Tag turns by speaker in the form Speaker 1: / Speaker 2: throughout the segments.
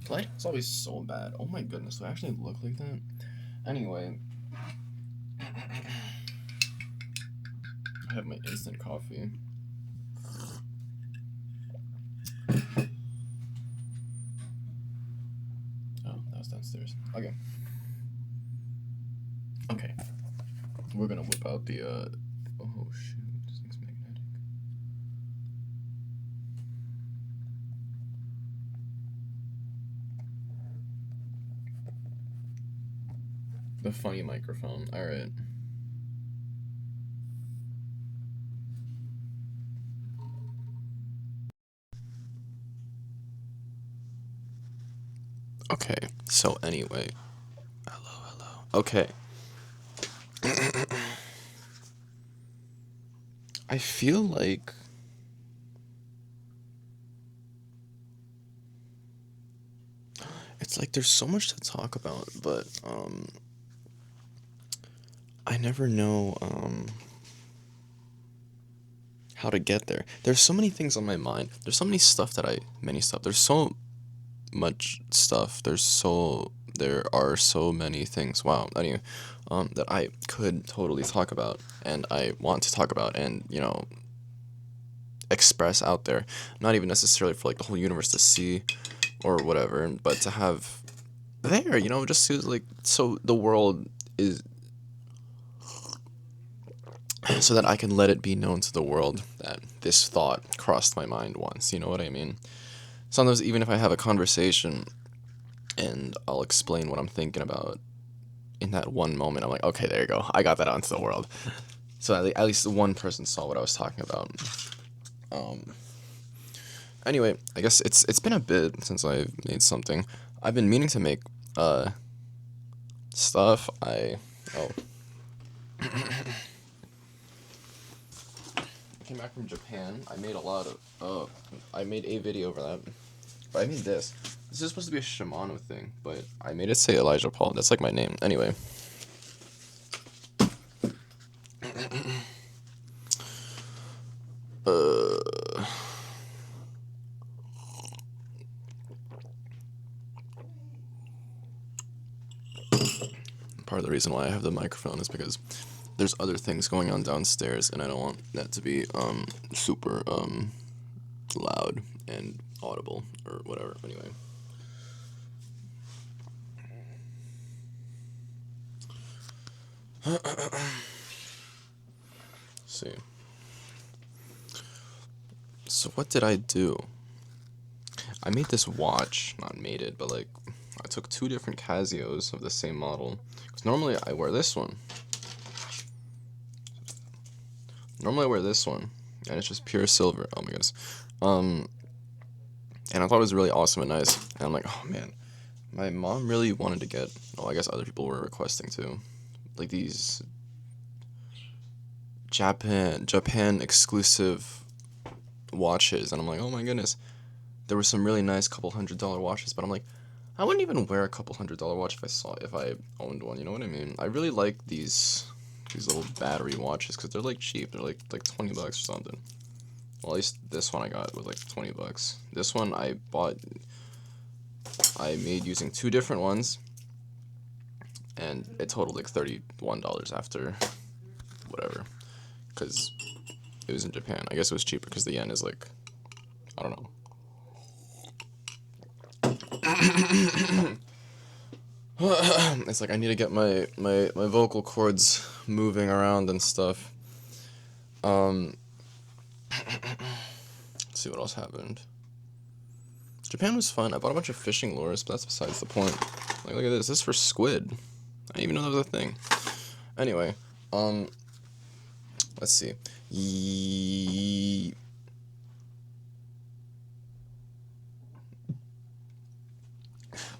Speaker 1: Lighting is always so bad. Oh my goodness, do I actually look like that? Anyway, I have my instant coffee. Oh, that was downstairs. Okay. Okay. We're gonna whip out the oh shoot, this thing's magnetic. The funny microphone. Alright. Okay, so anyway. Hello, hello. Okay. I feel like it's like there's so much to talk about, but I never know how to get there. There's so many things on my mind. There's so many stuff that I many stuff. There's so much stuff. There are so many things. Wow. Anyway, that I could totally talk about and I want to talk about and, express out there. Not even necessarily for like the whole universe to see or whatever, but to have there, just so like so the world is so that I can let it be known to the world that this thought crossed my mind once, you know what I mean? Sometimes even if I have a conversation and I'll explain what I'm thinking about in that one moment, I'm like, okay, there you go. I got that out into the world. So at least one person saw what I was talking about. Um, anyway, I guess it's been a bit since I've made something. I've been meaning to make stuff. Oh, came back from Japan. I made a lot of I made a video for that. But I made this. This is supposed to be a Shimano thing, but I made it say Elijah Paul. That's like my name. Anyway. Uh, Part of the reason why I have the microphone is because there's other things going on downstairs, and I don't want that to be super loud and audible or whatever. Anyway. See. So what did I do? I made this watch. Not made it, but like I took two different Casios of the same model. Because normally I wear this one. Normally I wear this one, and it's just pure silver. Oh my goodness. And I thought it was really awesome and nice. And I'm like, oh man, my mom really wanted to get. Oh, I guess other people were requesting too, like these Japan exclusive watches, and I'm like, oh my goodness. There were some really nice couple $100 watches, but I'm like, I wouldn't even wear a couple $100 watch if I owned one. You know what I mean? I really like these little battery watches because they're like cheap. They're like $20 or something. Well, at least this one I got was like $20. This one I made using two different ones, and it totaled like $31 after whatever, because it was in Japan. I guess it was cheaper because the yen is like, I don't know. It's like I need to get my vocal cords moving around and stuff. Let's see what else happened. Japan was fun. I bought a bunch of fishing lures, but that's besides the point. Like, look at this. This is for squid. I didn't even know that was a thing. Anyway, let's see.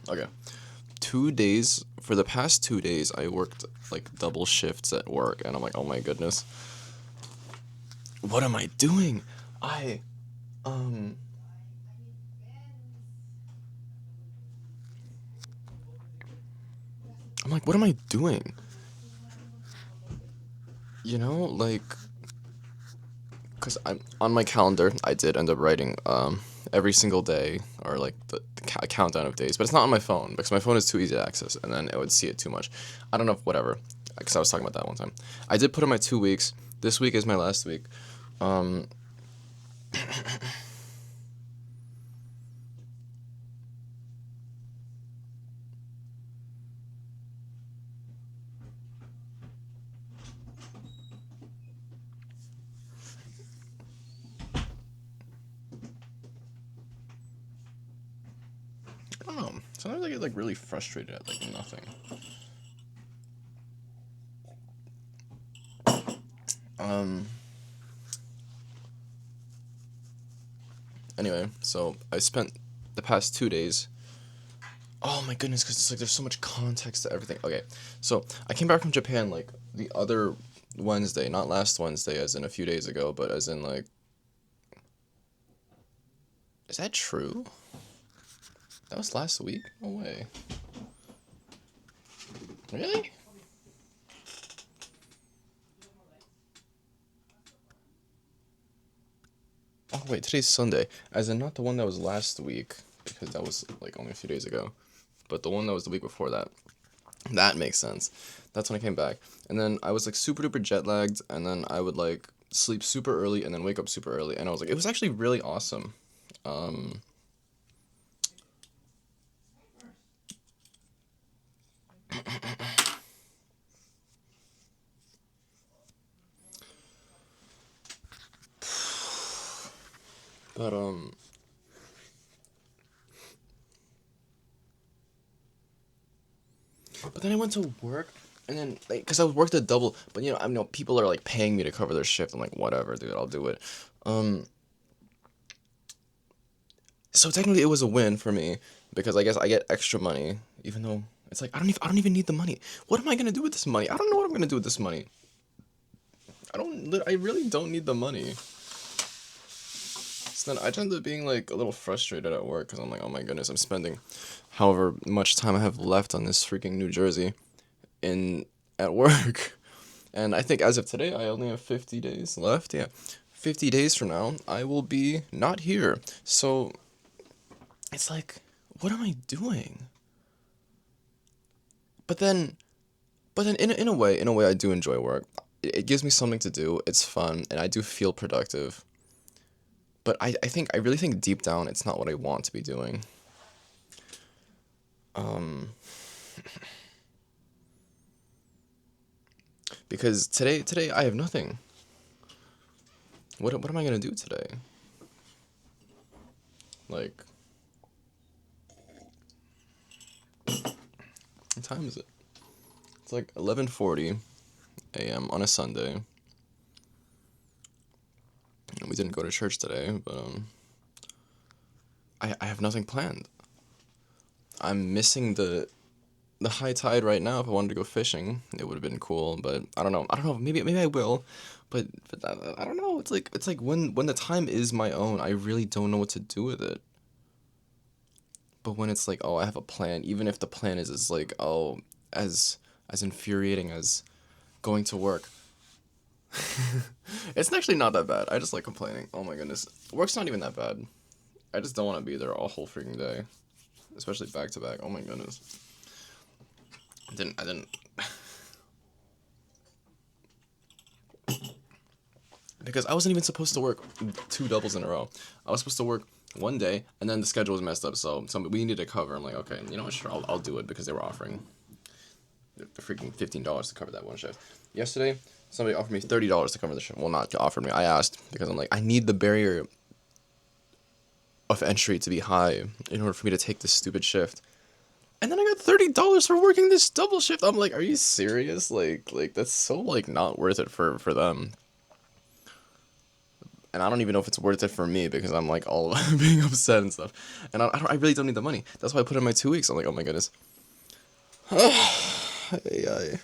Speaker 1: Okay. 2 days, for the past 2 days, I worked like double shifts at work, and I'm like, oh my goodness. What am I doing? I, um, I'm like, what am I doing? Like, because I'm on my calendar, I did end up writing every single day or like the countdown of days, but it's not on my phone because my phone is too easy to access, and then it would see it too much. I don't know, whatever, because I was talking about that one time. I did put in my 2 weeks. This week is my last week. Um, I don't know. Sometimes I get like really frustrated at like nothing. Um. Anyway, so I spent the past 2 days. Oh my goodness, because it's like there's so much context to everything. Okay, so I came back from Japan like the other Wednesday, not last Wednesday, as in a few days ago, but as in like. Is that true? That was last week? No way. Really? Oh wait, today's Sunday. As in not the one that was last week, because that was like only a few days ago. But the one that was the week before that. That makes sense. That's when I came back. And then I was like super duper jet lagged, and then I would like sleep super early and then wake up super early, and I was like, it was actually really awesome. Um, but but then I went to work, and then like, cause I worked a double, but you know, I know people are like paying me to cover their shift. I'm like, whatever, dude, I'll do it. Um, so technically it was a win for me because I guess I get extra money, even though it's like I don't even need the money. What am I gonna do with this money? I don't know what I'm gonna do with this money. I really don't need the money. So then I tend to being like a little frustrated at work because I'm like, oh my goodness, I'm spending however much time I have left on this freaking New Jersey in at work. And I think as of today, I only have 50 days left. Yeah. 50 days from now, I will be not here. So it's like, what am I doing? But then, in a way, I do enjoy work. It gives me something to do. It's fun, and I do feel productive. But I really think deep down, it's not what I want to be doing. Um, because today I have nothing. What am I gonna do today? Like, what time is it? It's like 11:40 a.m. on a Sunday. We didn't go to church today, but I have nothing planned. I'm missing the high tide right now. If I wanted to go fishing, it would have been cool, but I don't know. I don't know. Maybe I will, but I don't know. It's like when the time is my own, I really don't know what to do with it. But when it's like, oh, I have a plan, even if the plan is like, oh, as infuriating as going to work. It's actually not that bad. I just like complaining. Oh my goodness. Work's not even that bad. I just don't want to be there a whole freaking day. Especially back to back. Oh my goodness. I didn't because I wasn't even supposed to work two doubles in a row. I was supposed to work one day and then the schedule was messed up, so we needed to cover. I'm like, okay, you know what, sure, I'll do it because they were offering the freaking $15 to cover that one shift. Yesterday, somebody offered me $30 to cover the shift. Well, not offered me. I asked because I'm like, I need the barrier of entry to be high in order for me to take this stupid shift. And then I got $30 for working this double shift. I'm like, are you serious? Like that's so like not worth it for them. And I don't even know if it's worth it for me because I'm like all being upset and stuff. And I really don't need the money. That's why I put in my 2 weeks. I'm like, oh my goodness. Ay,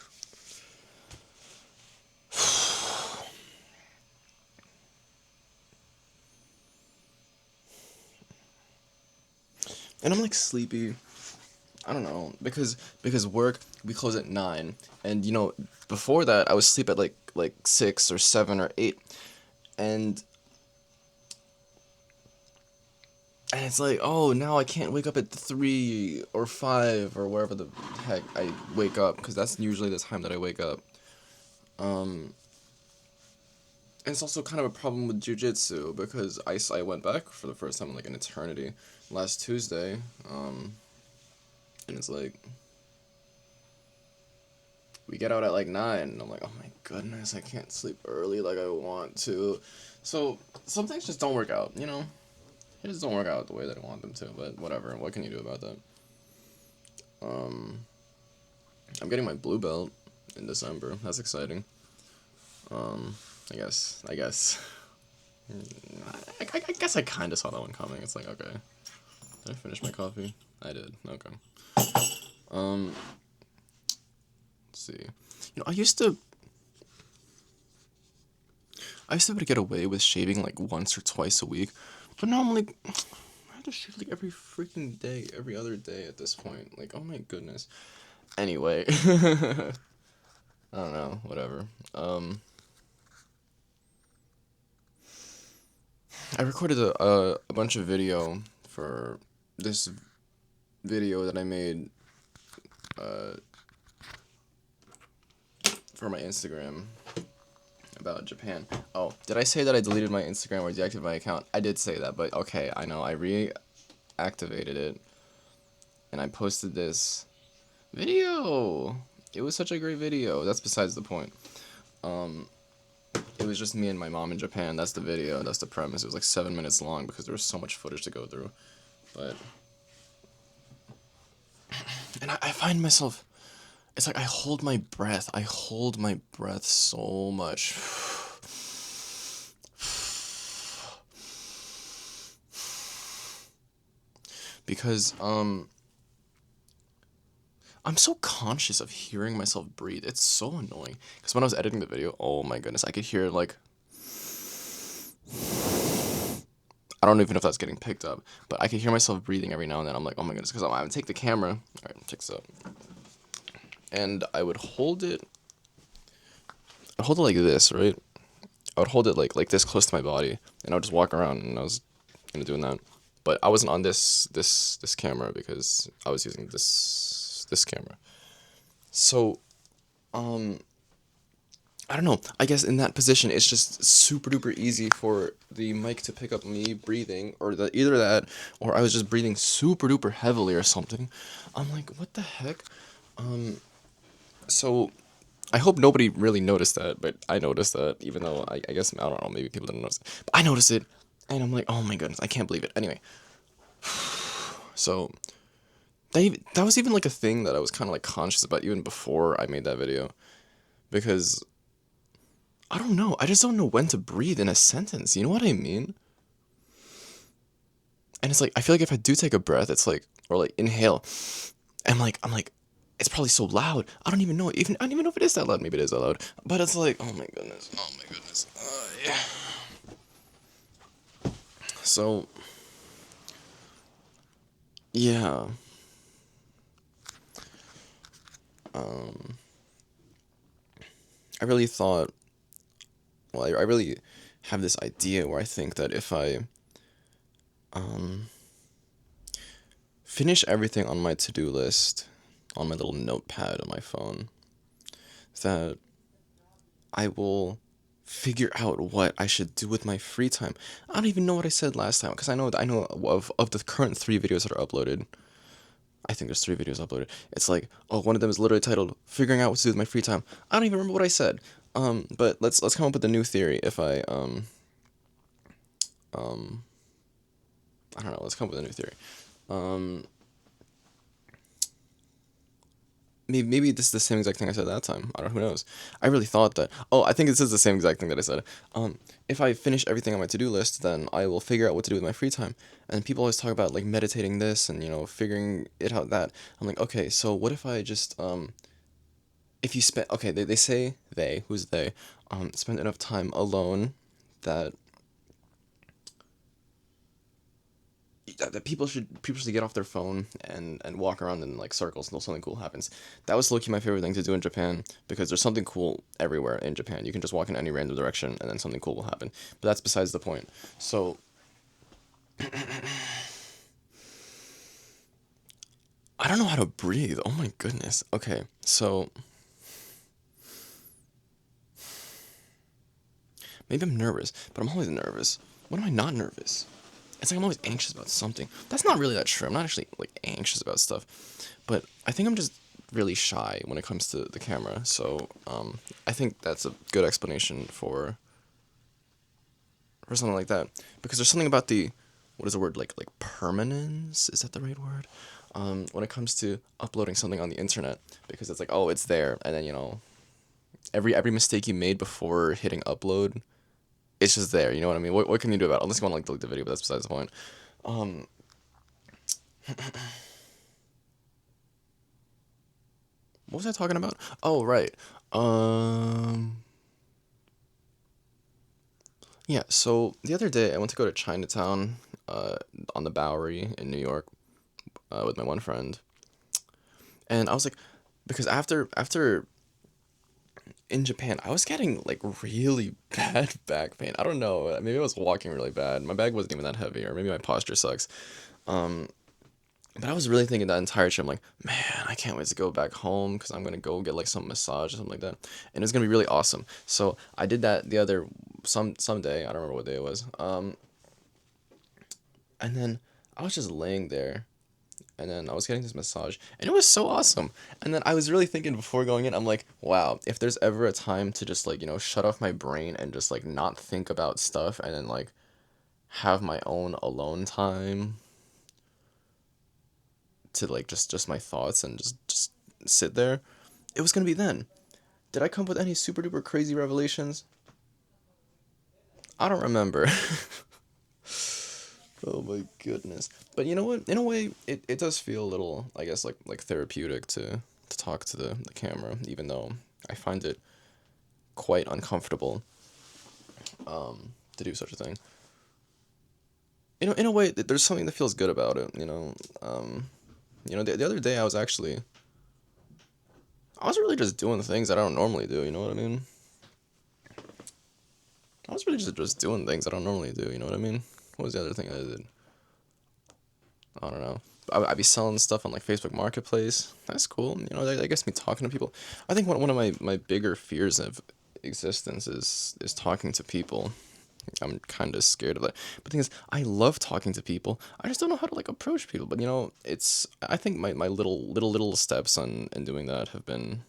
Speaker 1: and I'm like sleepy. I don't know because work we close at 9, and you know before that I was asleep at like 6 or 7 or 8, and And it's like, oh, now I can't wake up at 3 or 5 or wherever the heck I wake up, because that's usually the time that I wake up. Um, and it's also kind of a problem with jujitsu, because I went back for the first time in like an eternity last Tuesday. And it's like, we get out at like 9, and I'm like, oh my goodness, I can't sleep early like I want to. So, some things just don't work out, you know? They just don't work out the way that I want them to, but whatever, what can you do about that? Um, I'm getting my blue belt in December, that's exciting. Um, I guess. I guess I kind of saw that one coming. It's like, okay. Did I finish my coffee? I did, okay. Um, let's see. I used to be able to get away with shaving like once or twice a week, but now I'm like, I have to shave like every freaking day, every other day at this point. Like, oh my goodness. Anyway, I don't know, whatever. I recorded a bunch of video for this video that I made uh, for my Instagram about Japan. Oh, did I say that I deleted my Instagram or deactivated my account? I did say that, but okay, I know. I reactivated it, and I posted this video. It was such a great video. That's besides the point. It was just me and my mom in Japan. That's the video. That's the premise. It was like 7 minutes long because there was so much footage to go through. But, and I find myself, it's like I hold my breath. I hold my breath so much. Because, I'm so conscious of hearing myself breathe. It's so annoying. Because when I was editing the video, oh my goodness, I could hear like, I don't even know if that's getting picked up, but I could hear myself breathing every now and then. I'm like, oh my goodness, because I would take the camera. All right, check this out. And I would hold it. I'd hold it like this, right? I would hold it like this close to my body, and I would just walk around, and I was doing that. But I wasn't on this camera because I was using this camera. So, I don't know. I guess in that position, it's just super duper easy for the mic to pick up me breathing, or either that, or I was just breathing super duper heavily or something. I'm like, what the heck? So I hope nobody really noticed that, but I noticed that, even though I guess, I don't know, maybe people didn't notice it. But I noticed it, and I'm like, oh my goodness, I can't believe it. Anyway, so that was even like a thing that I was kind of like conscious about even before I made that video, because I don't know, I just don't know when to breathe in a sentence. You know what I mean? And it's like I feel like if I do take a breath, it's like, or like inhale, and I'm like, it's probably so loud. I don't even know. I don't even know if it is that loud. Maybe it is that loud. But it's like, oh my goodness. Oh my goodness. Yeah. So, yeah. I really thought. Well, I really have this idea where I think that if I finish everything on my to-do list, on my little notepad on my phone, that I will figure out what I should do with my free time. I don't even know what I said last time, because I know of the current 3 videos that are uploaded. I think there's 3 videos uploaded. It's like, oh, one of them is literally titled "Figuring Out What to Do with My Free Time." I don't even remember what I said. But let's come up with a new theory. If I don't know. Let's come up with a new theory. Maybe this is the same exact thing I said that time. I don't know. Who knows? I really thought that. Oh, I think this is the same exact thing that I said. If I finish everything on my to-do list, then I will figure out what to do with my free time. And people always talk about like meditating this and figuring it out that. I'm like, okay, so what if I just if you spend, okay, they say who's they spend enough time alone that that people should get off their phone and walk around in like circles until something cool happens. That was low-key my favorite thing to do in Japan, because there's something cool everywhere in Japan. You can just walk in any random direction and then something cool will happen. But that's besides the point. So I don't know how to breathe. Oh my goodness. Okay, so maybe I'm nervous, but I'm always nervous. When am I not nervous? It's like I'm always anxious about something. That's not really that true. I'm not actually like anxious about stuff, but I think I'm just really shy when it comes to the camera. So I think that's a good explanation for something like that, because there's something about the, what is the word, like permanence, is that the right word, when it comes to uploading something on the internet, because it's like, oh, it's there, and then every mistake you made before hitting upload, it's just there. You know what I mean? What can you do about it? Unless you want to like delete the video, but that's besides the point. um what was I talking about? Oh, right. um yeah, so the other day I went to go to Chinatown, uh on the Bowery in New York, with my one friend. And I was like, because after in Japan, I was getting like really bad back pain. I don't know. Maybe I was walking really bad. My bag wasn't even that heavy, or maybe my posture sucks. Um, but I was really thinking that entire trip, I'm like, man, I can't wait to go back home because I'm gonna go get like some massage or something like that, and it's gonna be really awesome. So I did that the other some day. I don't remember what day it was. And then I was just laying there, and then I was getting this massage, and it was so awesome. And then I was really thinking before going in, I'm like, wow, if there's ever a time to just like, shut off my brain and just like not think about stuff, and then like have my own alone time to like just my thoughts, and just sit there, it was gonna be then. Did I come up with any super duper crazy revelations? I don't remember. Oh my goodness. But you know what? In a way, it does feel a little, I guess, like therapeutic to talk to the camera, even though I find it quite uncomfortable to do such a thing. In a way, there's something that feels good about it. The other day I was really just doing things that I don't normally do. You know what I mean? I was really just doing things I don't normally do. You know what I mean? What was the other thing I did? I don't know. I'd be selling stuff on like Facebook Marketplace. That's cool. That gets me talking to people. I think one of my bigger fears of existence is talking to people. I'm kind of scared of that. But the thing is, I love talking to people. I just don't know how to like approach people. But I think my little steps on in doing that have been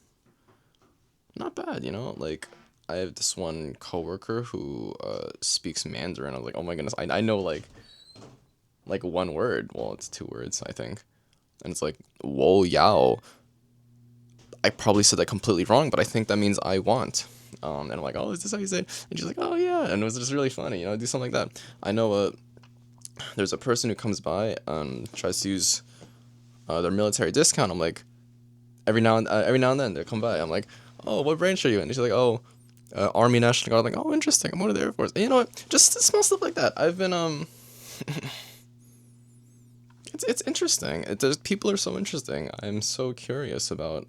Speaker 1: not bad. Like I have this one coworker who speaks Mandarin. I was like, oh my goodness, I know like one word. Well, it's two words, I think. And it's like, whoa, yao. I probably said that completely wrong, but I think that means I want. And I'm like, oh, is this how you say it? And she's like, oh, yeah. And it was just really funny, do something like that. I know there's a person who comes by and tries to use their military discount. I'm like, every now and then they come by. I'm like, oh, what branch are you in? And she's like, oh, Army National Guard. I'm like, oh, interesting. I'm going to the Air Force. And you know what? Just small stuff like that. I've been it's interesting. People are so interesting. I'm so curious about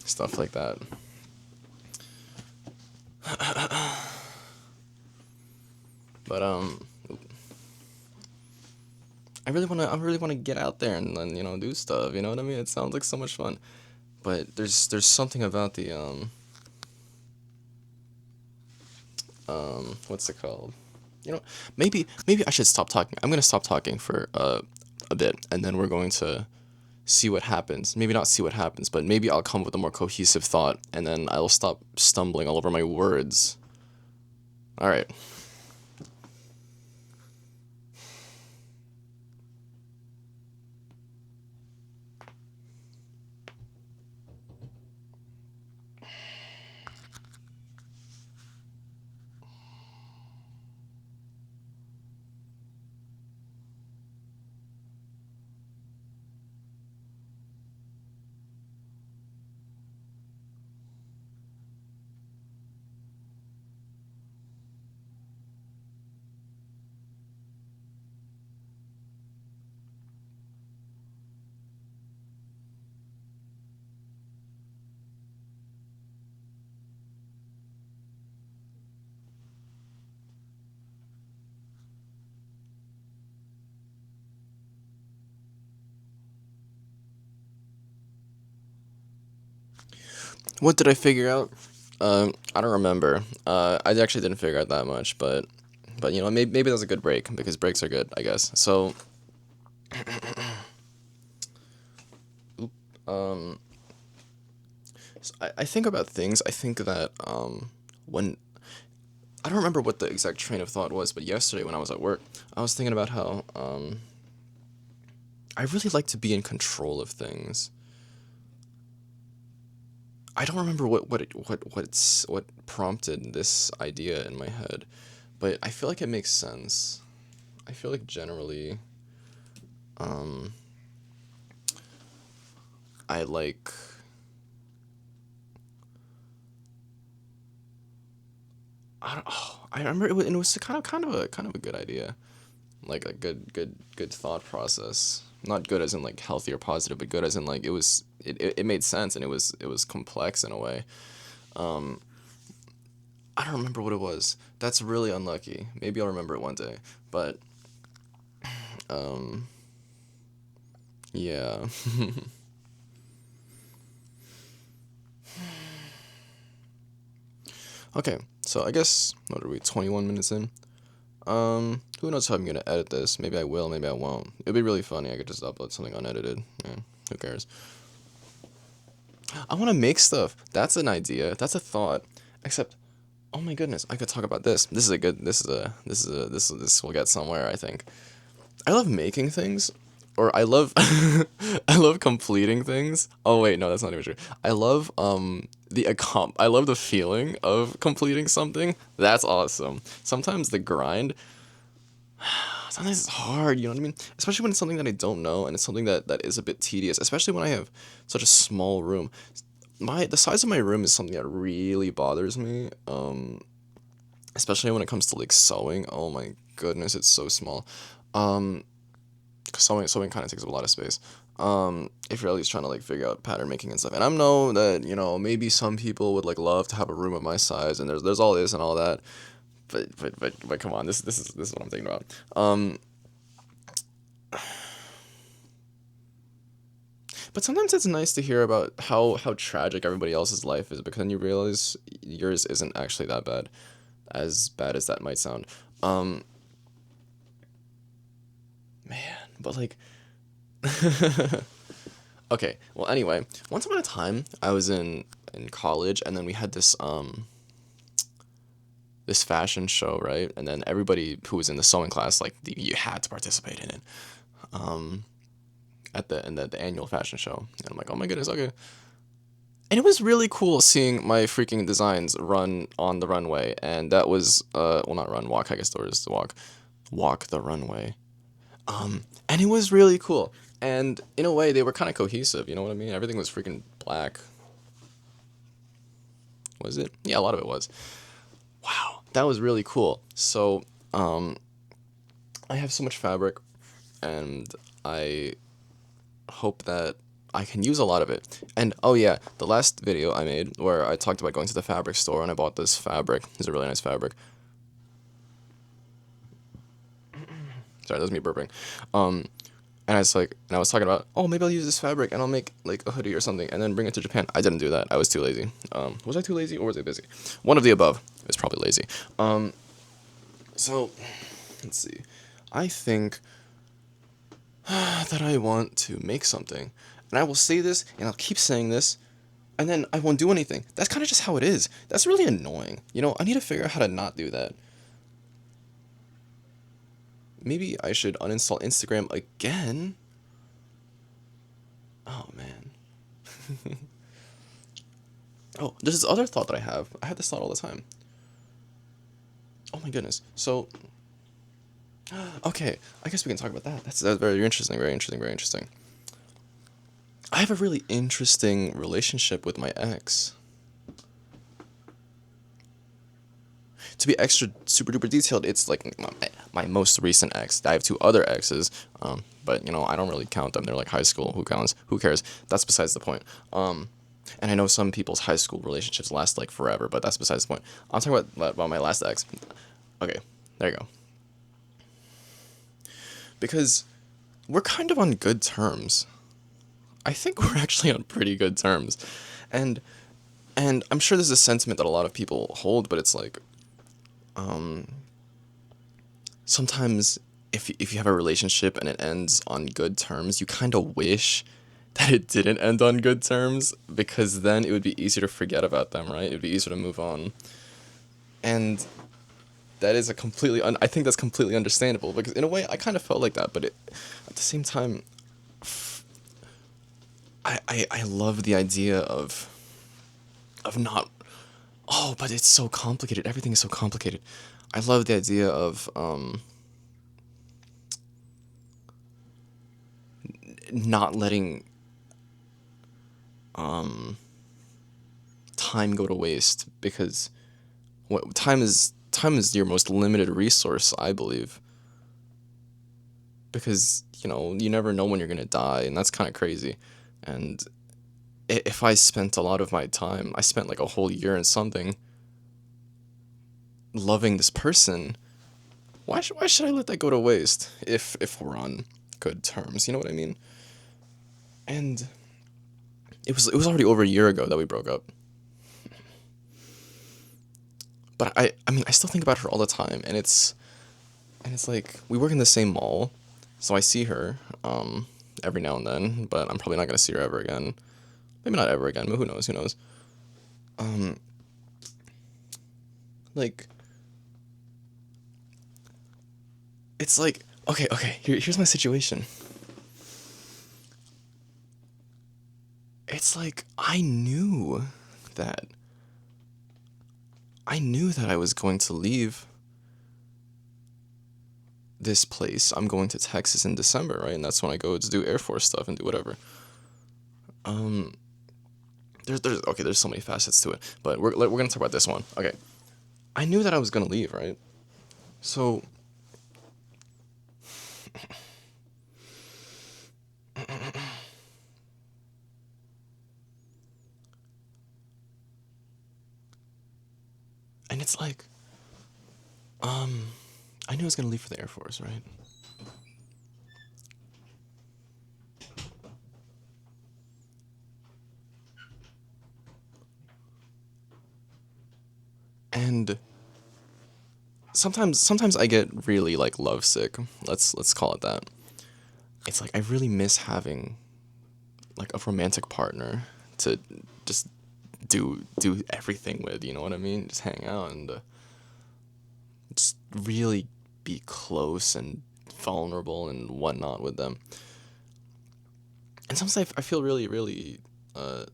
Speaker 1: stuff like that. But I really wanna get out there and then do stuff. You know what I mean? It sounds like so much fun. But there's something about the what's it called? You know, maybe I should stop talking. I'm gonna stop talking for a bit, and then we're going to see what happens. Maybe not see what happens, but maybe I'll come up with a more cohesive thought, and then I'll stop stumbling all over my words. All right. What did I figure out? I don't remember. I actually didn't figure out that much, but maybe that was a good break because breaks are good, I guess. So, um, I think about things. I think that when I don't remember what the exact train of thought was, but yesterday when I was at work, I was thinking about how I really like to be in control of things. I don't remember what prompted this idea in my head, but I feel like it makes sense. I feel like generally, um, I like. I don't. Oh, I remember it was kind of a good idea, like a good thought process. Not good as in like healthy or positive, but good as in like it made sense and it was complex in a way. Um, I don't remember what it was. That's really unlucky. Maybe I'll remember it one day. But um, yeah. Okay, so I guess what are we? 21 minutes in. Who knows how I'm gonna edit this? Maybe I will. Maybe I won't. It'd be really funny. I could just upload something unedited. Yeah, who cares? I want to make stuff. That's an idea. That's a thought. Except, oh my goodness, I could talk about this. This is a good. This will get somewhere. I think. I love making things, or I love I love completing things. Oh wait, no, that's not even true. I love the feeling of completing something. That's awesome. Sometimes the grind, sometimes it's hard, you know what I mean? Especially when it's something that I don't know and it's something that is a bit tedious, especially when I have such a small room. The size of my room is something that really bothers me. Especially when it comes to like sewing. Oh my goodness, it's so small. Um, 'Cause sewing kind of takes up a lot of space. If you're at least trying to like figure out pattern making and stuff. And I know that maybe some people would like love to have a room of my size, and there's all this and all that. But come on, this is what I'm thinking about. But sometimes it's nice to hear about how tragic everybody else's life is, because then you realize yours isn't actually that bad, as bad as that might sound. Um, Man, but like. Okay, well, anyway, once upon a time, I was in college, and then we had this fashion show, right? And then everybody who was in the sewing class, like, you had to participate in it. Um, at the annual fashion show, and I'm like, oh my goodness, okay. And it was really cool seeing my freaking designs run on the runway, and that was well, not run, walk. I guess there was to walk the runway. And it was really cool. And in a way, they were kind of cohesive. You know what I mean? Everything was freaking black. Was it? Yeah, a lot of it was. Wow, that was really cool. So, um, I have so much fabric, and I hope that I can use a lot of it. And oh yeah, the last video I made where I talked about going to the fabric store and I bought this fabric. It's a really nice fabric. Sorry, that was me burping. Um, and I was talking about, oh, maybe I'll use this fabric and I'll make like a hoodie or something and then bring it to Japan. I didn't do that. I was too lazy. Was I too lazy or was I busy? One of the above. It was probably lazy. So let's see. I think that I want to make something, and I will say this, and I'll keep saying this, and then I won't do anything. That's kind of just how it is. That's really annoying. I need to figure out how to not do that. Maybe I should uninstall Instagram again. Oh man. Oh, there's this other thought that I have. I have this thought all the time. Oh my goodness. So, okay, I guess we can talk about that. That's very interesting, very interesting, very interesting. I have a really interesting relationship with my ex. To be extra super duper detailed, it's like my most recent ex. I have two other exes, but I don't really count them. They're like high school. Who counts? Who cares? That's besides the point. And I know some people's high school relationships last like forever, but that's besides the point. I'm talking about my last ex. Okay, there you go. Because we're kind of on good terms. I think we're actually on pretty good terms, and And I'm sure this is a sentiment that a lot of people hold, but it's like, um, sometimes if you have a relationship and it ends on good terms, you kind of wish that it didn't end on good terms, because then it would be easier to forget about them, right? It would be easier to move on. And that is a I think that's completely understandable, because in a way I kind of felt like that, but at the same time, I love the idea of not, oh, but it's so complicated. Everything is so complicated. I love the idea of not letting time go to waste, because time is your most limited resource, I believe, because you never know when you're gonna die, and that's kind of crazy. And if I spent a lot of my time, I spent like a whole year and something loving this person, why should I let that go to waste if we're on good terms? You know what I mean? And it was already over a year ago that we broke up. But I mean, I still think about her all the time, and it's like we work in the same mall, so I see her every now and then, but I'm probably not gonna see her ever again. Maybe not ever again, but who knows? Who knows? Um, like it's like, okay. Here's my situation. It's like that I knew that I was going to leave this place. I'm going to Texas in December, right? And that's when I go to do Air Force stuff and do whatever. Um, there's so many facets to it, but we're gonna talk about this one. Okay, I knew that I was gonna leave, right? So, and it's like, um, I knew I was gonna leave for the Air Force, right? And sometimes I get really like lovesick. Let's call it that. It's like I really miss having like a romantic partner to just do everything with. You know what I mean? Just hang out and just really be close and vulnerable and whatnot with them. And sometimes I feel really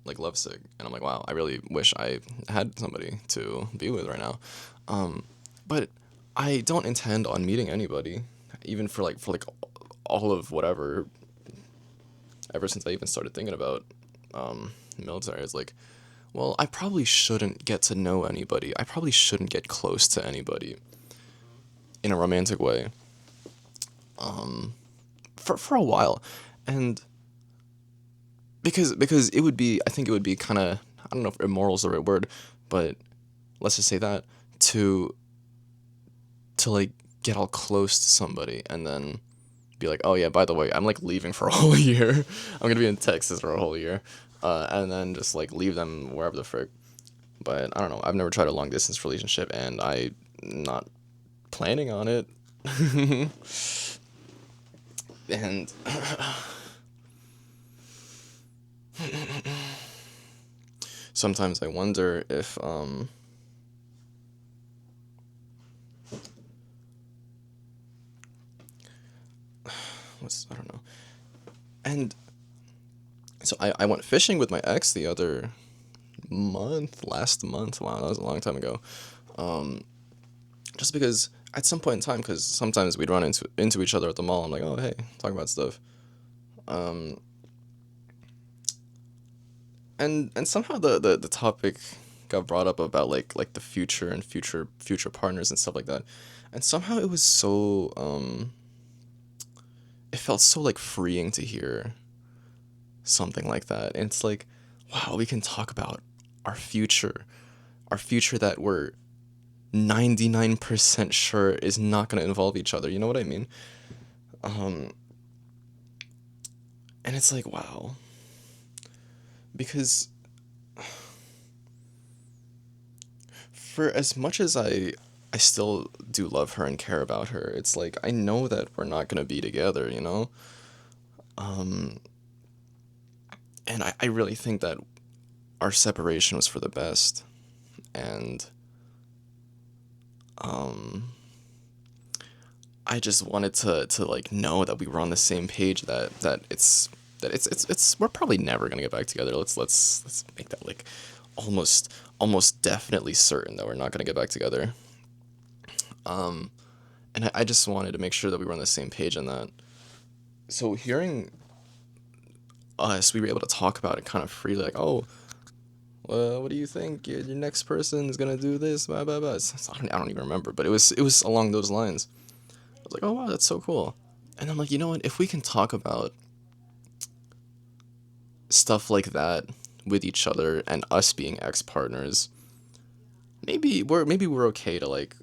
Speaker 1: like lovesick, and I'm like, wow, I really wish I had somebody to be with right now. Um, but I don't intend on meeting anybody, even for like all of whatever. Ever since I even started thinking about military, it's like, well, I probably shouldn't get to know anybody. I probably shouldn't get close to anybody in a romantic way for a while, and because it would be, I think it would be kind of, I don't know if immoral is the right word, but let's just say that, to like get all close to somebody and then be like, oh yeah, by the way, I'm like leaving for a whole year. I'm gonna be in Texas for a whole year, and then just like leave them wherever the frick. But I don't know. I've never tried a long distance relationship, and I'm not planning on it. And sometimes I wonder if what's, I don't know. And so I went fishing with my ex the other last month. Wow, that was a long time ago. Um, just because at some point in time, because sometimes we'd run into each other at the mall. I'm like, oh hey, talk about stuff. Um, and somehow the topic got brought up about like the future and future partners and stuff like that. And somehow it was so it felt so like freeing to hear something like that. And it's like, wow, we can talk about our future, our future that we're 99% sure is not going to involve each other. You know what I mean? Um, and it's like, wow. Because for as much as I still do love her and care about her, it's like I know that we're not gonna be together, you know? Um, and I really think that our separation was for the best. And um, I just wanted to like know that we were on the same page, that it's we're probably never gonna get back together. Let's make that like almost definitely certain that we're not gonna get back together. Um, and I just wanted to make sure that we were on the same page on that. So hearing us, we were able to talk about it kind of freely, like, oh, well, what do you think? Your next person is gonna do this, blah blah blah. I don't even remember, but it was along those lines. I was like, oh wow, that's so cool. And I'm like, you know what? If we can talk about stuff like that with each other and us being ex partners, maybe we're okay to like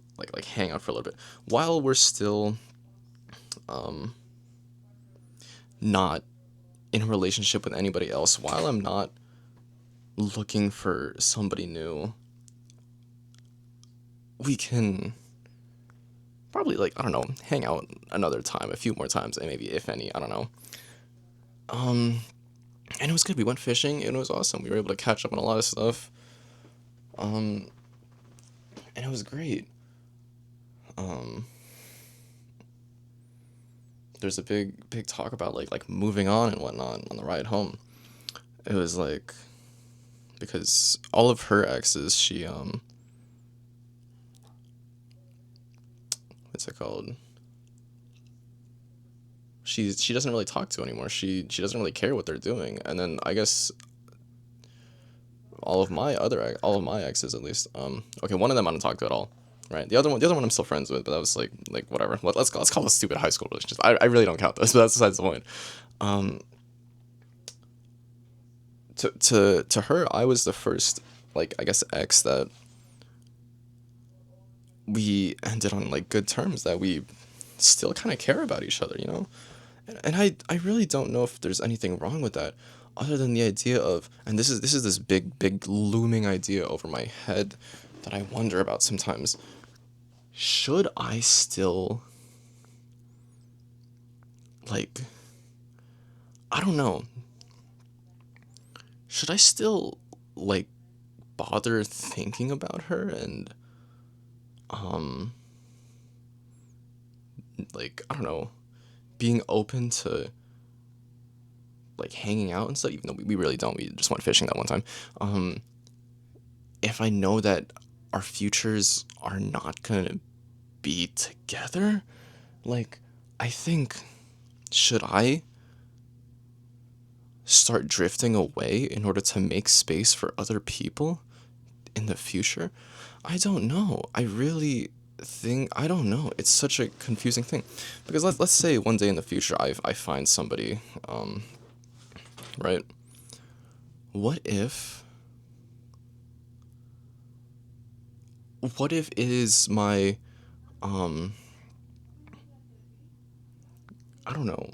Speaker 1: hang out for a little bit while we're still um not in a relationship with anybody else. While I'm not looking for somebody new, we can probably like I don't know hang out another time, a few more times, and maybe if any, I don't know. Um, and it was good. We went fishing and it was awesome. We were able to catch up on a lot of stuff. Um, and it was great. Um, there's a big talk about like moving on and whatnot on the ride home. It was like because all of her exes, what's it called? She doesn't really talk to anymore. She doesn't really care what they're doing. And then I guess all of my exes at least. Okay, one of them I don't talk to at all. Right. The other one I'm still friends with, but that was like whatever. Let's call it stupid high school relationships. I really don't count those, but that's besides the point. Um, to her, I was the first like I guess ex that we ended on like good terms, that we still kind of care about each other, you know? And I really don't know if there's anything wrong with that, other than the idea of, and this is this big looming idea over my head that I wonder about sometimes. Should I still like I don't know. Should I still like bother thinking about her and um like I don't know, being open to like hanging out and stuff, even though we really don't. We just went fishing that one time. Um, if I know that our futures are not gonna be together, like I think should I start drifting away in order to make space for other people in the future? I don't know. I really think I don't know. It's such a confusing thing because let's say one day in the future I find somebody, right? What if what if it is my um I don't know.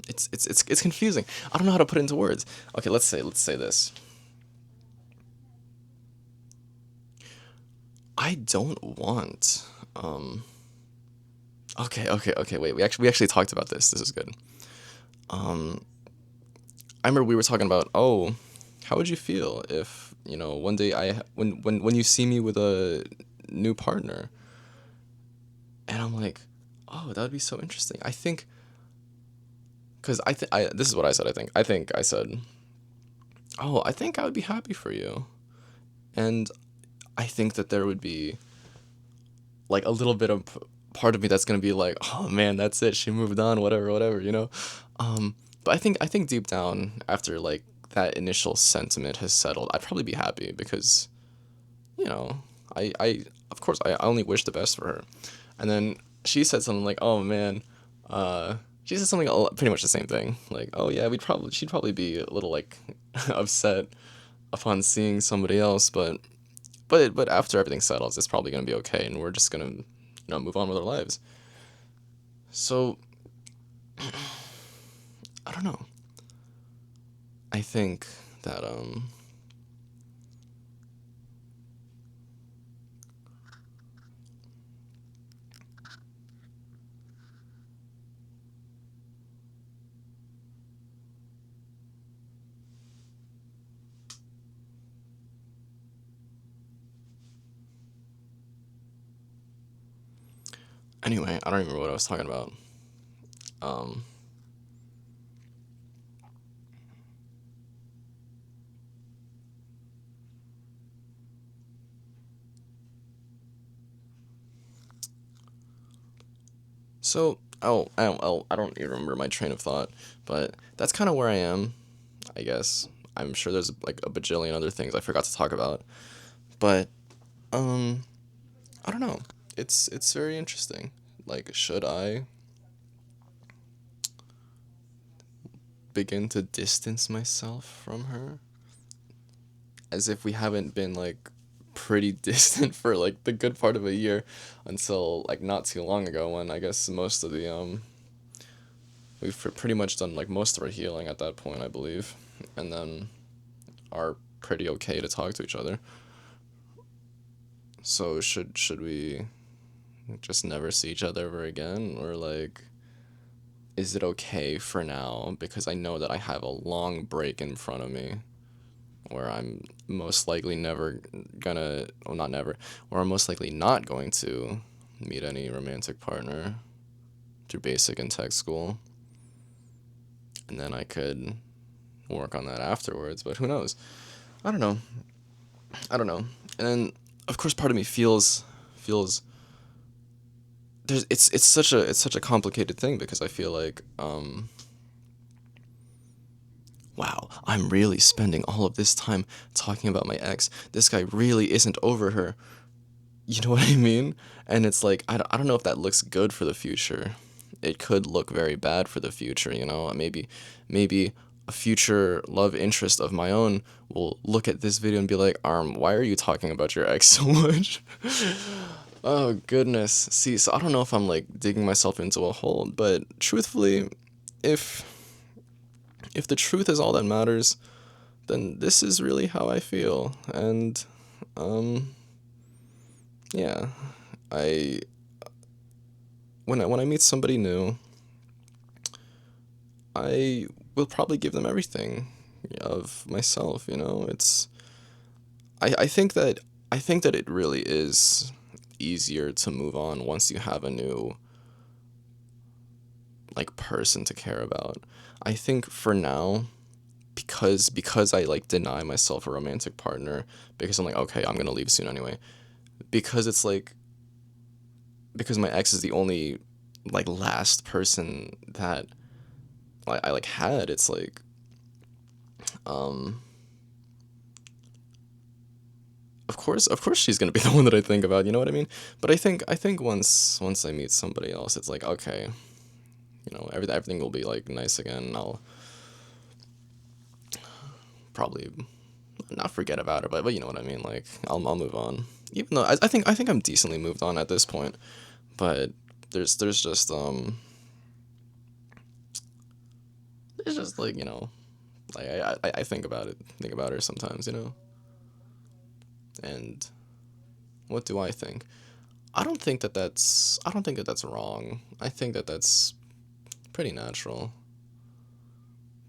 Speaker 1: It's confusing. I don't know how to put it into words. Okay, let's say this. I don't want um okay, wait. We actually talked about this. This is good. Um I remember we were talking about, "Oh, how would you feel if, one day when you see me with a new partner?" And I'm like, "Oh, that would be so interesting." I think cuz I this is what I said, I think. I said, "Oh, I think I would be happy for you." And I think that there would be like a little bit of part of me that's gonna be like, oh man, that's it. She moved on, whatever, you know. But I think deep down, after like that initial sentiment has settled, I'd probably be happy because you know, I of course I only wish the best for her. And then she said something like, oh man, she said something pretty much the same thing. Like, oh yeah, she'd probably be a little like upset upon seeing somebody else, but after everything settles, it's probably gonna be okay, and we're just gonna move on with our lives. So I don't know. I think that Anyway, I don't even remember what I was talking about. Um, I don't even remember my train of thought, but that's kind of where I am, I guess. I'm sure there's like a bajillion other things I forgot to talk about, but um, I don't know. It's very interesting. Like, should I begin to distance myself from her? As if we haven't been like pretty distant for like the good part of a year until like not too long ago when I guess most of the we've pretty much done like most of our healing at that point, I believe, and then are pretty okay to talk to each other. So should we just never see each other ever again, or like is it okay for now because I know that I have a long break in front of me where I'm most likely never gonna, well, not never, where I'm most likely not going to meet any romantic partner through basic and tech school. And then I could work on that afterwards, but who knows? I don't know. I don't know. And then, of course, part of me feels it's such a complicated thing because I feel like wow, I'm really spending all of this time talking about my ex. This guy really isn't over her. You know what I mean? And it's like, I don't know if that looks good for the future. It could look very bad for the future, you know? Maybe a future love interest of my own will look at this video and be like, why are you talking about your ex so much? Oh, goodness. See, so I don't know if I'm like digging myself into a hole, but truthfully, if if the truth is all that matters, then this is really how I feel. And um yeah, I when I meet somebody new, I will probably give them everything of myself, you know? I think that it really is easier to move on once you have a new like person to care about. I think for now, because I like deny myself a romantic partner because I'm like, okay, I'm gonna leave soon anyway. Because it's like because my ex is the only like last person that I like had, it's like um of course she's gonna be the one that I think about, you know what I mean? But I think once I meet somebody else, it's like, okay, you know, everything will be like nice again, and I'll probably not forget about it, but you know what I mean, like I'll move on. Even though I think I'm decently moved on at this point, but there's just there's just like, you know, like I think about her sometimes, you know. And what do I think? I don't think that that's wrong. I think that that's pretty natural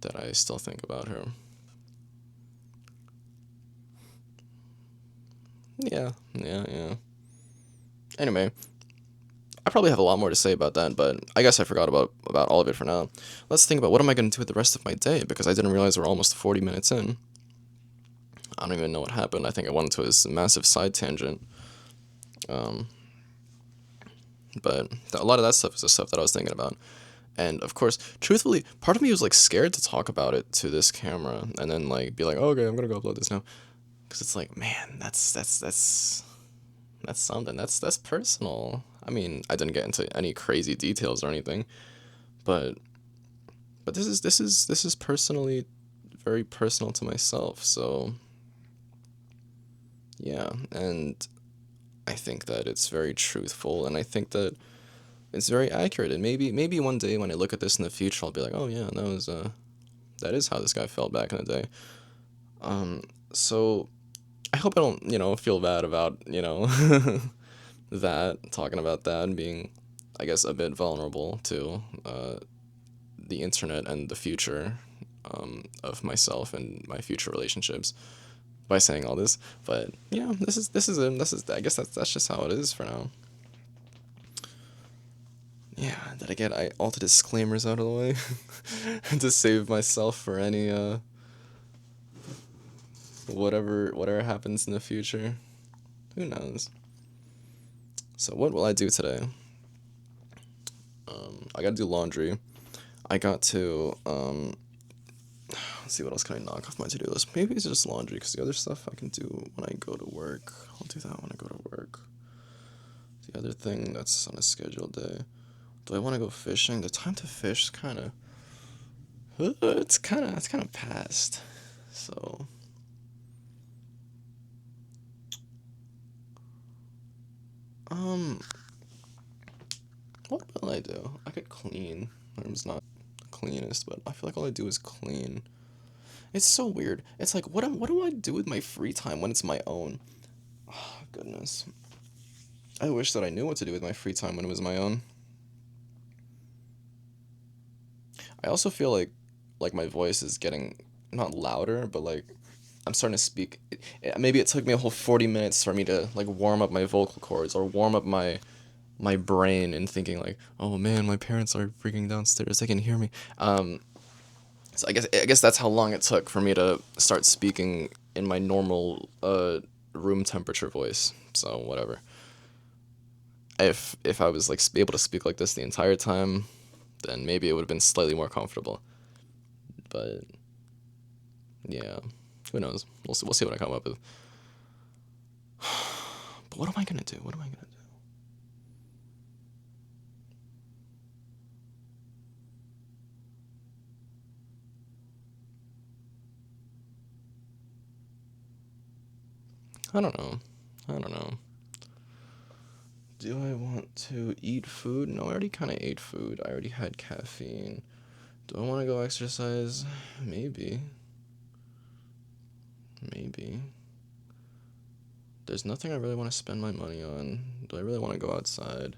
Speaker 1: that I still think about her. Yeah, yeah, yeah. Anyway, I probably have a lot more to say about that, but I guess I forgot about all of it for now. Let's think about what am I going to do with the rest of my day because I didn't realize we're almost 40 minutes in. I don't even know what happened. I think I went into a massive side tangent. Um, but a lot of that stuff is the stuff that I was thinking about. And of course, truthfully, part of me was like scared to talk about it to this camera and then like be like, oh, okay, I'm gonna go upload this now, because it's like, man, that's something. That's personal. I mean, I didn't get into any crazy details or anything, but this is personally very personal to myself. So yeah, and I think that it's very truthful, and I think that it's very accurate. And maybe one day when I look at this in the future, I'll be like, oh yeah, that is how this guy felt back in the day. So I hope I don't, you know, feel bad about, you know, that, talking about that and being, I guess, a bit vulnerable to the internet and the future of myself and my future relationships by saying all this. But yeah, this is I guess that's just how it is for now. Yeah, did I get all the disclaimers out of the way to save myself for any whatever happens in the future? Who knows? So what will I do today? I gotta do laundry. I got to let's see, what else can I knock off my to-do list? Maybe it's just laundry, because the other stuff I can do when I go to work. I'll do that when I go to work. The other thing that's on a scheduled day. Do I want to go fishing? The time to fish is kind of it's kind of past. So um what will I do? I could clean. It's not the cleanest, but I feel like all I do is clean. It's so weird. It's like what do I do with my free time when it's my own? Oh, goodness. I wish that I knew what to do with my free time when it was my own. I also feel like my voice is getting not louder, but like I'm starting to speak. Maybe it took me a whole 40 minutes for me to like warm up my vocal cords or warm up my brain and thinking like, oh man, my parents are freaking downstairs. They can hear me. So I guess that's how long it took for me to start speaking in my normal room temperature voice. So whatever. If I was like able to speak like this the entire time, then maybe it would have been slightly more comfortable. But yeah, who knows? We'll see what I come up with. But what am I gonna do? What am I gonna do? I don't know. I don't know. Do I want to eat food? No, I already kind of ate food. I already had caffeine. Do I want to go exercise? Maybe. Maybe. There's nothing I really want to spend my money on. Do I really want to go outside?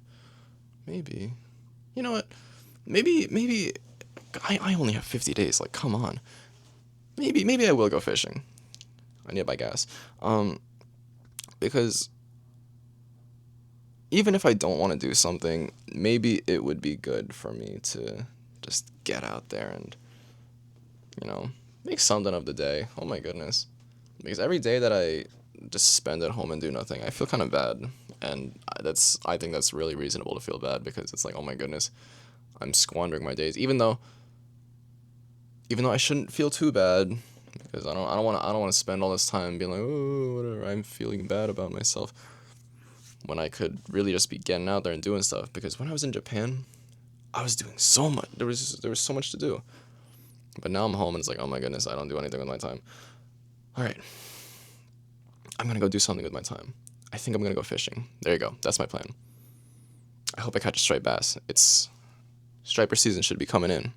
Speaker 1: Maybe. You know what? Maybe I only have 50 days. Like, come on. Maybe I will go fishing. I need to buy gas. Because even if I don't want to do something, maybe it would be good for me to just get out there and, you know, make something of the day. Oh my goodness. Because every day that I just spend at home and do nothing, I feel kind of bad. And I think that's really reasonable to feel bad because it's like, oh my goodness, I'm squandering my days. Even though I shouldn't feel too bad because I don't want to spend all this time being like, oh, whatever, I'm feeling bad about myself when I could really just be getting out there and doing stuff. Because when I was in Japan, I was doing so much. There was so much to do. But now I'm home and it's like, oh my goodness, I don't do anything with my time. All right, I'm gonna go do something with my time. I think I'm gonna go fishing. There you go. That's my plan. I hope I catch a striped bass. Striper season should be coming in.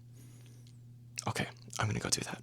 Speaker 1: Okay, I'm gonna go do that.